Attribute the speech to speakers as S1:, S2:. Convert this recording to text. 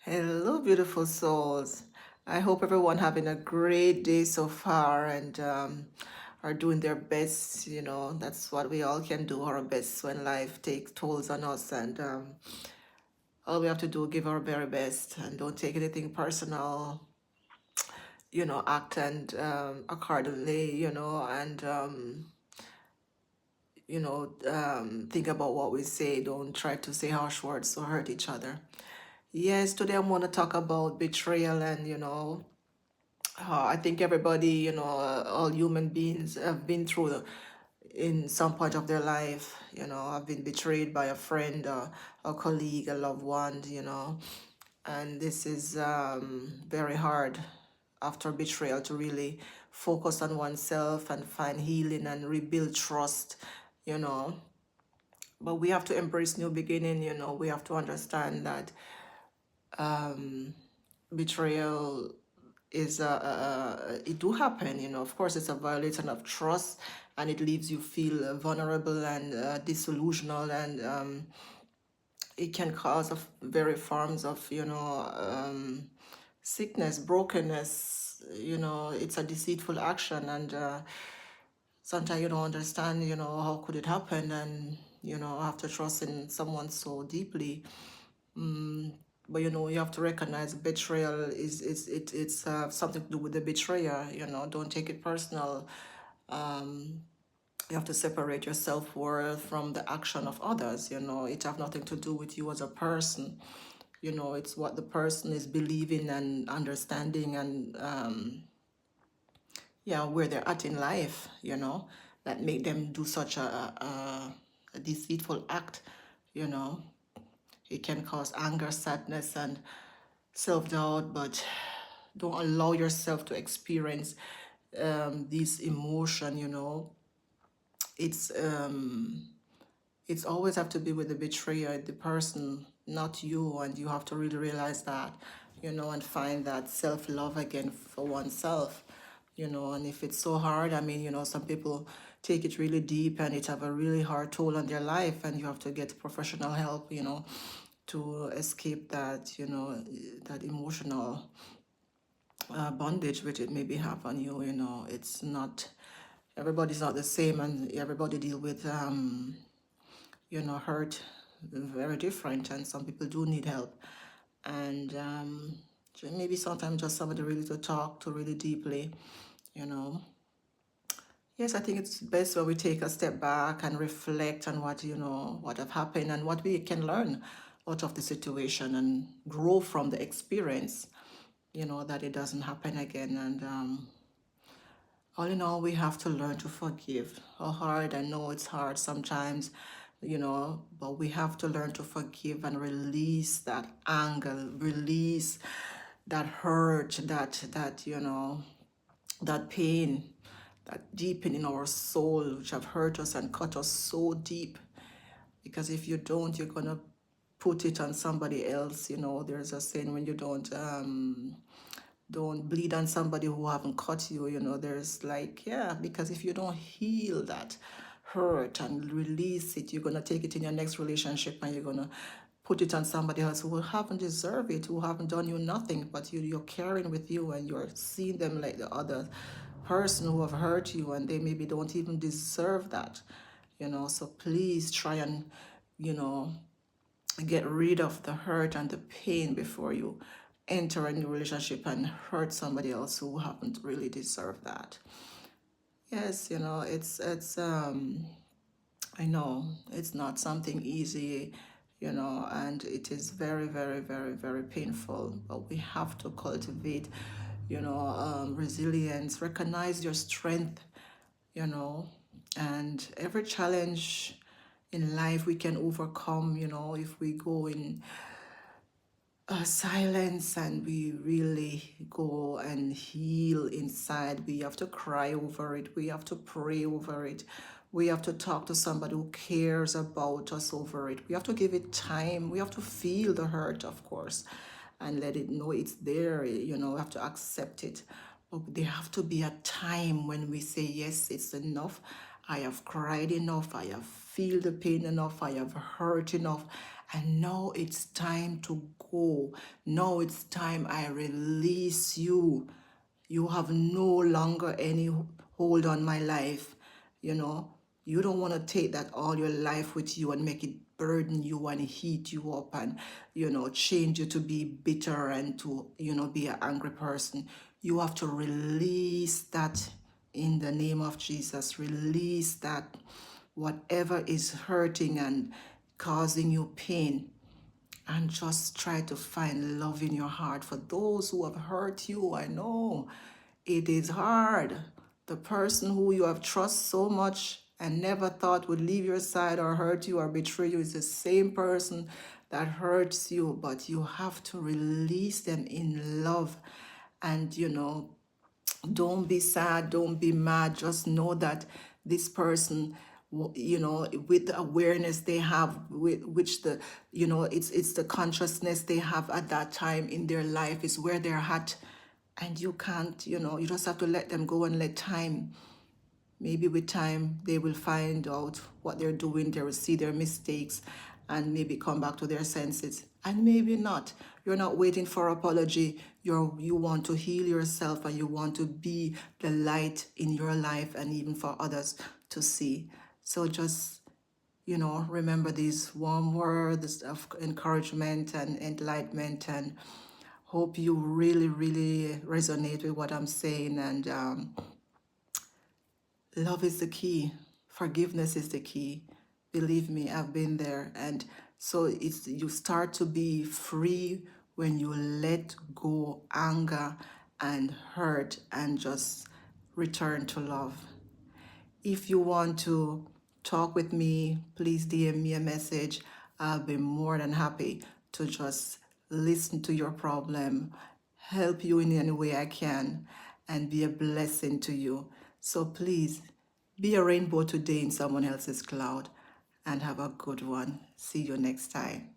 S1: Hello, beautiful souls. I hope everyone having a great day so far and are doing their best. That's what we all can do our best when life takes tolls on us. And all we have to do, give our very best and don't take anything personal. Act and accordingly. Think about what we say. Don't try to say harsh words to hurt each other. Yes, today I'm going to talk about betrayal and, I think everybody, all human beings have been through in some point of their life, have been betrayed by a friend, a colleague, a loved one, and this is very hard after betrayal to really focus on oneself and find healing and rebuild trust, you know. But we have to embrace new beginning, we have to understand that betrayal is it do happen, of course it's a violation of trust and it leaves you feel vulnerable and disillusional and it can cause of very forms of sickness, brokenness, it's a deceitful action and sometimes you don't understand, how could it happen and after trusting someone so deeply. But you have to recognize betrayal it's something to do with the betrayer. Don't take it personal. You have to separate your self-worth from the action of others. It have nothing to do with you as a person. It's what the person is believing and understanding and yeah, where they're at in life, that make them do such a deceitful act. you know it can cause anger, sadness, and self-doubt, but don't allow yourself to experience this emotion. It's always have to be with the betrayer, the person, not you, and you have to really realize that, and find that self-love again for oneself. And if it's so hard, I mean, some people take it really deep and it have a really hard toll on their life, and you have to get professional help, to escape that, that emotional bondage which it maybe have on you. It's not, everybody's not the same, and everybody deal with hurt very different, and some people do need help. And maybe sometimes just somebody really to talk to really deeply. you know yes, I think it's best when we take a step back and reflect on what have happened and what we can learn out of the situation and grow from the experience, that it doesn't happen again. And all in all, we have to learn to forgive. How hard, I know it's hard sometimes, but we have to learn to forgive and release that anger, release that hurt, that pain, that deep in our soul, which have hurt us and cut us so deep. Because if you don't, you're gonna put it on somebody else. There's a saying, when you don't bleed on somebody who haven't cut you. There's like, yeah, because if you don't heal that hurt and release it, you're gonna take it in your next relationship and you're gonna put it on somebody else who haven't deserved it, who haven't done you nothing, but you're carrying with you and you're seeing them like the other person who have hurt you, and they maybe don't even deserve that. So please try and you know get rid of the hurt and the pain before you enter a new relationship and hurt somebody else who haven't really deserved that. Yes, I know it's not something easy, and it is very, very, very, very painful, but we have to cultivate, resilience, recognize your strength, you know, and every challenge in life we can overcome, if we go in silence and we really go and heal inside. We have to cry over it. We have to pray over it. We have to talk to somebody who cares about us over it. We have to give it time. We have to feel the hurt, of course, and let it know it's there. We have to accept it. But there have to be a time when we say, yes, it's enough. I have cried enough. I have feel the pain enough. I have hurt enough. And now it's time to go. Now it's time I release you. You have no longer any hold on my life. You know, you don't want to take that all your life with you and make it burden you and heat you up and, change you to be bitter and to, be an angry person. You have to release that in the name of Jesus. Release that whatever is hurting and causing you pain, and just try to find love in your heart. For those who have hurt you, I know it is hard. The person who you have trusted so much and never thought would leave your side or hurt you or betray you is the same person that hurts you, but you have to release them in love. And don't be sad, don't be mad. Just know that this person, with the awareness they have, which the, it's the consciousness they have at that time in their life is where they're at. And you can't, you just have to let them go and let time. Maybe with time, they will find out what they're doing. They will see their mistakes and maybe come back to their senses. And maybe not. You're not waiting for apology. You want to heal yourself and you want to be the light in your life and even for others to see. So just, remember these warm words of encouragement and enlightenment, and hope you really, really resonate with what I'm saying. And love is the key. Forgiveness is the key. Believe me, I've been there. And so you start to be free when you let go anger and hurt and just return to love. If you want to talk with me, please DM me a message. I'll be more than happy to just listen to your problem, help you in any way I can, and be a blessing to you. So please be a rainbow today in someone else's cloud, and have a good one. See you next time.